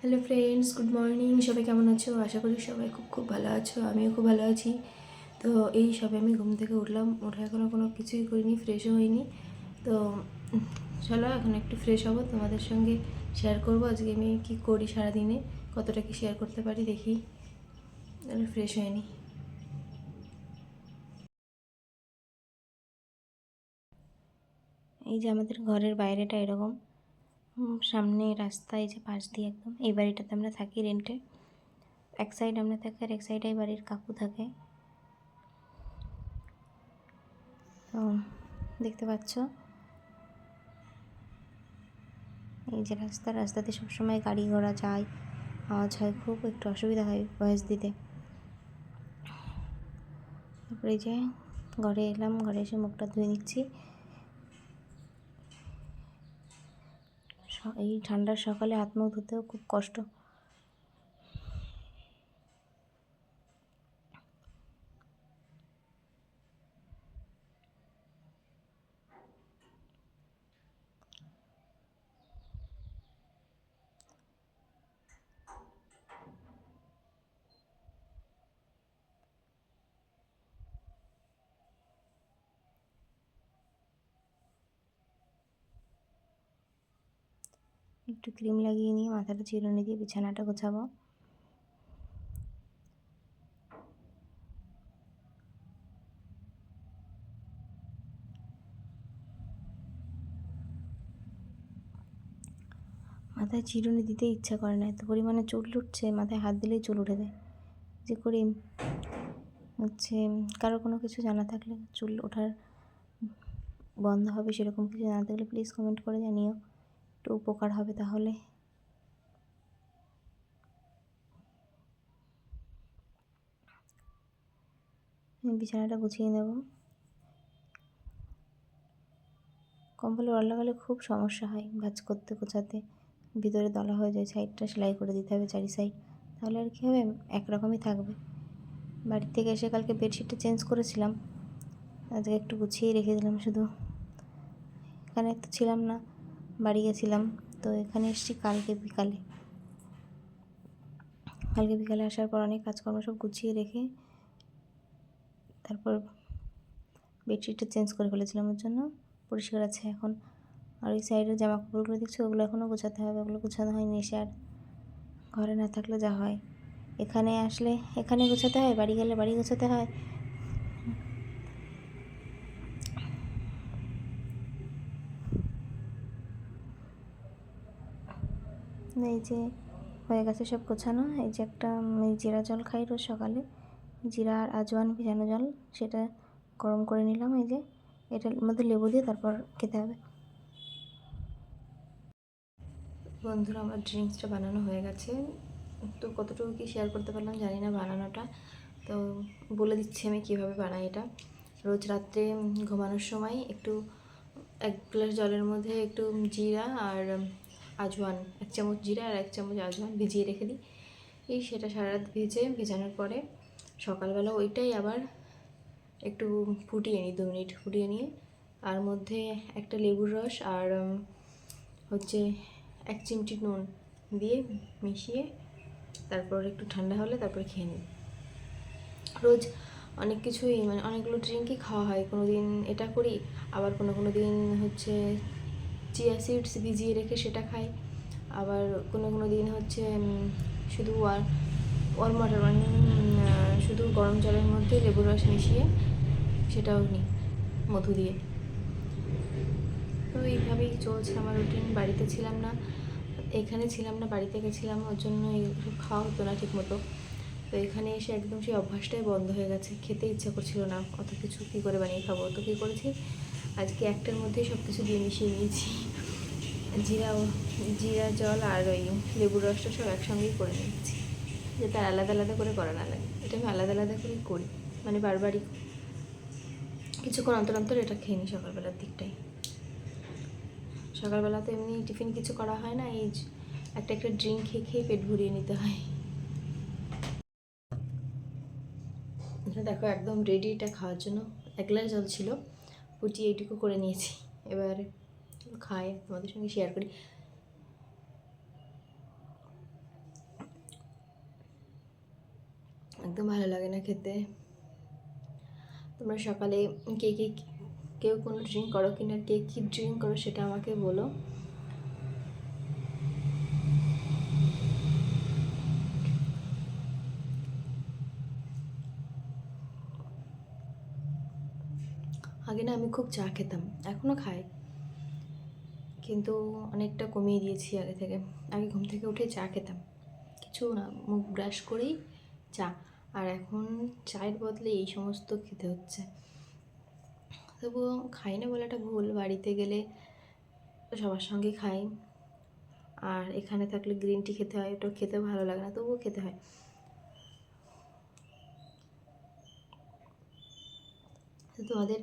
Hello friends, good morning. সবাই কেমন আছো? আশা করি সবাই খুব খুব ভালো আছো। আমিও খুব ভালো আছি। তো এই সবে আমি ঘুম থেকে উঠলাম। উঠে এখনও কোনো কিছুই করিনি, ফ্রেশও হইনি। তো চলো এখন একটু ফ্রেশ হবো, তোমাদের সঙ্গে শেয়ার করবো আজকে আমি কী করি সারাদিনে, কতটা কি শেয়ার করতে পারি দেখি। ফ্রেশ হয়নি। এই যে আমাদের ঘরের বাইরেটা এরকম, সামনে রাস্তা, এই যে পাশ দিয়ে একদম। এই বাড়িটাতে আমরা থাকি রেন্টে। এক সাইড আমরা থাকি আর এক সাইডে এই বাড়ির কাকু থাকে। তো দেখতে পাচ্ছ এই যে রাস্তাতে সবসময় গাড়ি ঘোড়া যায়, আওয়াজ হয়, খুব একটু অসুবিধা হয় ভয়েস দিতে। তারপরে এই যে ঘরে এলাম, ঘরে এসে মুখটা ধুয়ে নিচ্ছি। এই ঠান্ডার সকালে হাত মুখ ধুতেও খুব কষ্ট। একটু ক্রিম লাগিয়ে নিয়ে মাথাটা চিরুনি দিয়ে বিছানাটা গোছাবো। মাথায় চিরুনি দিতে ইচ্ছা করে না, এত পরিমাণে চুল উঠছে, মাথায় হাত দিলেই চুল উঠে যায়। যে করি হচ্ছে, কারো কোনো কিছু জানা থাকলে চুল ওঠার বন্ধ হবে সেরকম কিছু জানা থাকলে প্লিজ কমেন্ট করে জানিও, একটু উপকার হবে তাহলে। বিছানাটা গুছিয়ে নেব। কম্বলে ওড় লাগালে খুব সমস্যা হয় ভাঁজ করতে গোছাতে, ভিতরে দলা হয়ে যায়। সাইডটা সেলাই করে দিতে হবে, চারি সাইড, তাহলে আর কী হবে, একরকমই থাকবে। বাড়ি থেকে এসে কালকে বেডশিটটা চেঞ্জ করেছিলাম, আজকে একটু গুছিয়ে রেখে দিলাম শুধু। এখানে তো ছিলাম না, বাড়ি গেছিলাম। তো এখানে এসেছি কালকে বিকালে আসার পর অনেক কাজকর্ম সব গুছিয়ে রেখে তারপর বেডশিটটা চেঞ্জ করে ফেলেছিলাম, ওর জন্য পরিষ্কার আছে এখন। আর ওই সাইডের জামা কাপড়গুলো দেখছি, ওগুলো এখনও গোছাতে হবে, ওগুলো গোছানো হয়নি। এসে আর ঘরে না থাকলে যা হয়, এখানে আসলে এখানে গোছাতে হয়, বাড়ি গেলে বাড়ি গোছাতে হয়। এই যে হয়ে গেছে সব গোছানো। এই যে একটা জিরা জল খাই রোজ সকালে, জিরা আর আজওয়ান ভেজানো জল, সেটা গরম করে নিলাম। এই যে এটার মধ্যে লেবু দিয়ে তারপর খেতে হবে। বন্ধুরা, আমার ড্রিঙ্কসটা বানানো হয়ে গেছে। তো কতটুকু কি শেয়ার করতে পারলাম জানি না বানানোটা। তো বলে দিচ্ছি আমি কীভাবে বানাই এটা। রোজ রাত্রে ঘুমানোর সময় একটু 1 গ্লাস জলের মধ্যে একটু জিরা আর আজওয়ান, 1 চামচ জিরা আর 1 চামচ আজওয়ান ভিজিয়ে রেখে দিই। সেটা সারা রাত ভেজানোর পরে সকালবেলা ওইটাই আবার একটু ফুটিয়ে নিই, 2 মিনিট ফুটিয়ে নিয়ে তার মধ্যে একটা লেবুর রস আর হচ্ছে 1 চিমটি নুন দিয়ে মিশিয়ে তারপর একটু ঠান্ডা হলে তারপর খেয়ে নিই। রোজ অনেক কিছুই, মানে অনেকগুলো ড্রিঙ্কই খাওয়া হয়। কোনো দিন এটা করি, আবার কোনো দিন হচ্ছে চিয়া সিডস ভিজিয়ে রেখে সেটা খাই। আবার কোনো দিন হচ্ছে শুধু ওয়ার্ম ওয়াটার, মানে শুধু গরম জলের মধ্যে লেবুর রস মিশিয়ে সেটাও নিই মধু দিয়ে। তো এইভাবেই চলছে আমার রুটিন। বাড়িতে ছিলাম না, এখানে ছিলাম না, বাড়িতে গেছিলাম, ওর জন্য এইসব খাওয়া হতো না ঠিক মতো। তো এখানে এসে একদম সেই অভ্যাসটাই বন্ধ হয়ে গেছে, খেতে ইচ্ছা করছিল না অত কিছু, কী করে বানিয়ে খাবো। তো কী করেছি, আজকে একটার মধ্যেই সব কিছু দিয়ে মিশিয়ে নিয়েছি। জিরা জল আর ওই লেবুর রসটা সব একসঙ্গেই করে নিয়েছি, যাতে আলাদা আলাদা করে করা না লাগে। এটা আমি আলাদা আলাদা করেই করি, মানে বারবারই কিছুক্ষণ অন্তর অন্তর এটা খেয়ে নিই সকালবেলার দিকটাই। সকালবেলা তো এমনি টিফিন কিছু করা হয় না, এই একটা ড্রিঙ্ক খেয়ে পেট ভরিয়ে নিতে হয়। দেখো একদম রেডি এটা খাওয়ার জন্য। 1 গ্লাস জল ছিল, ফুটিয়ে এইটুকু করে নিয়েছি। এবার খাই, তোমাদের সঙ্গে শেয়ার করি। একদম ভালো লাগে না খেতে। তোমরা সকালে কে কে কেউ কোনো ড্রিঙ্ক করো কিনা, কে কী ড্রিঙ্ক করো সেটা আমাকে বলো। আগে না আমি খুব চা খেতাম, এখনও খাই, কিন্তু অনেকটা কমিয়ে দিয়েছি আগে থেকে। আগে ঘুম থেকে উঠে চা খেতাম, কিছু না, মুখ ব্রাশ করেই চা। আর এখন চায়ের বদলে এই সমস্ত খেতে হচ্ছে। তবুও খাই না বলাটা ভুল, বাড়িতে গেলে সবার সঙ্গে খাই, আর এখানে থাকলে গ্রিন টি খেতে হয়, ওটা খেতে ভালো লাগে না, তবুও খেতে হয়। তো তোমাদের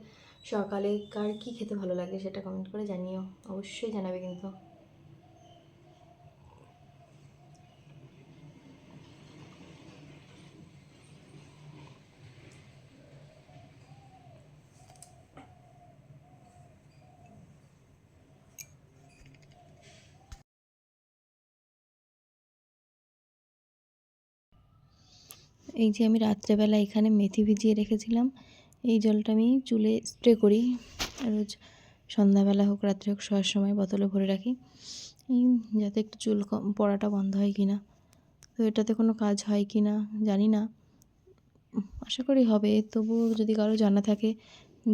সকালে কার কী খেতে ভালো লাগে সেটা কমেন্ট করে জানিও, অবশ্যই জানাবে কিন্তু। এই যে আমি রাত্রেবেলা এখানে মেথি ভিজিয়ে রেখেছিলাম, এই জলটা আমি চুলে স্প্রে করি রোজ, সন্ধ্যাবেলা হোক রাত্রে হোক, শোয়ার সময় বোতলে ভরে রাখি, যাতে একটু চুল পড়াটা বন্ধ হয় কি না। তো এটাতে কোনো কাজ হয় কি না জানি না, আশা করি হবে। তবুও যদি কারো জানা থাকে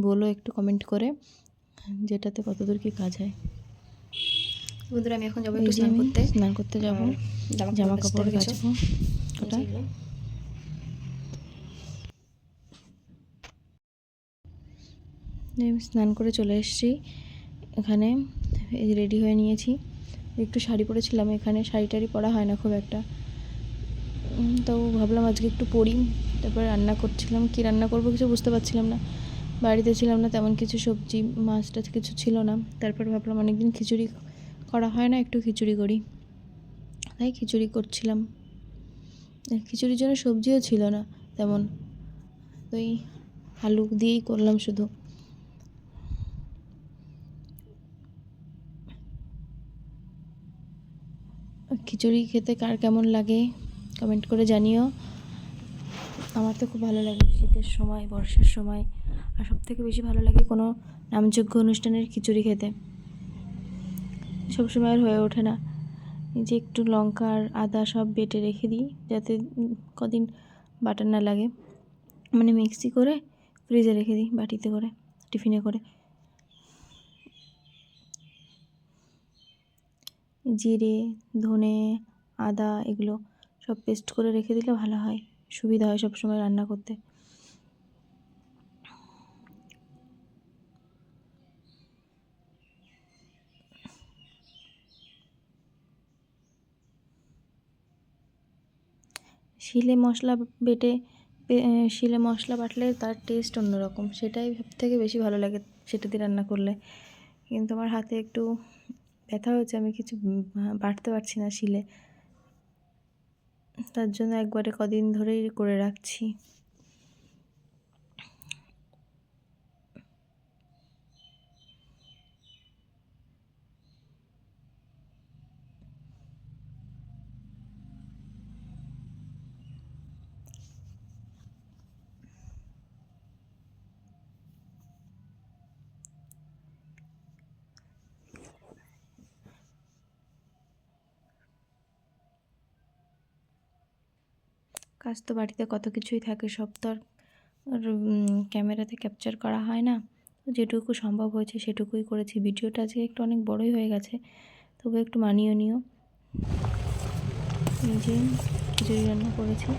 বলো একটু কমেন্ট করে, যেটাতে কতদূর কী কাজ হয়। বন্ধুরা আমি এখন যাবো একটু স্নান করতে যাবো, জামা কাপড় কাচবো ওটা। আমি স্নান করে চলে এসেছি, এখানে এই রেডি হয়ে নিয়েছি। একটু শাড়ি পরেছিলাম, এখানে শাড়ি টাড়ি পরা হয় না খুব একটা, তো ভাবলাম আজকে একটু পরি। তারপরে রান্না করছিলাম, কি রান্না করবো কিছু বুঝতে পারছিলাম না, বাড়িতে ছিলাম না, তেমন কিছু সবজি মাছ টাছ কিছু ছিল না। তারপর ভাবলাম অনেকদিন খিচুড়ি করা হয় না, একটু খিচুড়ি করি, তাই খিচুড়ি করছিলাম। খিচুড়ির জন্য সবজিও ছিল না তেমন, ওই আলু দিয়েই করলাম শুধু। খিচুড়ি খেতে কার কেমন লাগে কমেন্ট করে জানিও। আমার তো খুব ভালো লাগে শীতের সময়, বর্ষার সময়, আর সবথেকে বেশি ভালো লাগে কোনো নামযোগ্য অনুষ্ঠানের খিচুড়ি খেতে। সবসময় আর হয়ে ওঠে না, এই যে একটু লঙ্কা আর আদা সব বেটে রেখে দিই, যাতে কদিন বাটা না লাগে, মানে মিক্সি করে ফ্রিজে রেখে দিই, বাটিতে করে, টিফিনে করে। জিরে, ধনে, আদা এগুলো সব পেস্ট করে রেখে দিলে ভালো হয়, সুবিধা হয় সব সময় রান্না করতে। শিলে মশলা শিলে মশলা বাটলে তার টেস্ট অন্যরকম, সেটাই সবথেকে বেশি ভালো লাগে সেটা দিয়ে রান্না করলে। কিন্তু আমার হাতে একটু ব্যথা হয়েছে, আমি কিছু বাটতে পারছি না শিলে, তার জন্য একবারে কদিন ধরেই করে রাখছি। কাজ তো বাড়িতে কত কিছুই থাকে, সব তো আর ক্যামেরাতে ক্যাপচার করা হয় না, তো যেটুকু সম্ভব হয়েছে সেটুকুই করেছি। ভিডিওটা আজকে একটু অনেক বড়ই হয়ে গেছে, তবু একটু মানিয়ে নিও। এই যে খিচুড়ি রান্না করেছি,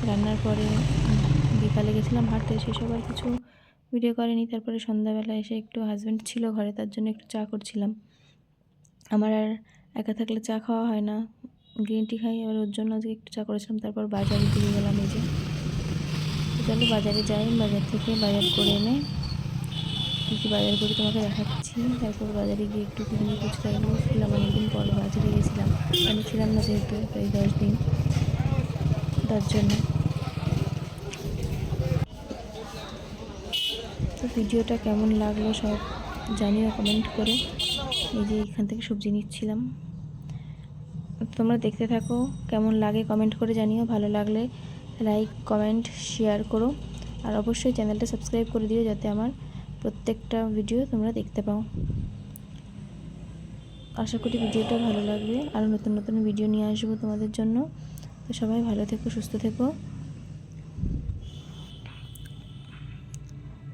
রান্নার পরে বিকালে গেছিলাম হাঁটতে, সেসব আর কিছু ভিডিও করেনি। তারপরে সন্ধ্যাবেলা এসে একটু হাজব্যান্ড ছিল ঘরে, তার জন্য একটু চা করছিলাম। আমার আর একা থাকলে চা খাওয়া হয় না, গ্রিন টি খাই, এবার ওর জন্য আজকে একটু চা করেছিলাম। তারপর বাজারে দিয়ে গেলাম, এই যে চলো বাজারে যাই, বাজার থেকে বাজার করে এনে কী কী বাজার করি তোমাকে দেখাচ্ছি। তারপর বাজারে গিয়ে একটু ঘুগনি ফুচকা এগুলো খেলাম, অনেকদিন পর বাজারে গেছিলাম, আমি ছিলাম না যেহেতু প্রায় 10 দিন, তার জন্য। তো ভিডিওটা কেমন লাগলো সব জানিও কমেন্ট করে। এই যে এখান থেকে সবজি নিচ্ছিলাম, তোমরা দেখতে থাকো, কেমন লাগে কমেন্ট করে জানিও, ভালো লাগলে লাইক, কমেন্ট, শেয়ার করো। আর অবশ্যই চ্যানেলটা সাবস্ক্রাইব করে দিও, যাতে আমার প্রত্যেকটা ভিডিও তোমরা দেখতে পাও। আশা করি ভিডিওটা ভালো লাগবে। আরও নতুন নতুন ভিডিও নিয়ে আসবো তোমাদের জন্য। তো সবাই ভালো থেকো, সুস্থ থেকো।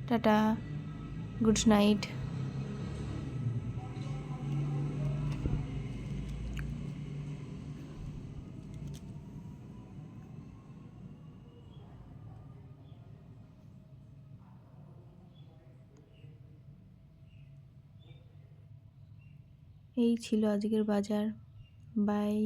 Tata, good night. এই ছিল আজকের বাজার। বাই।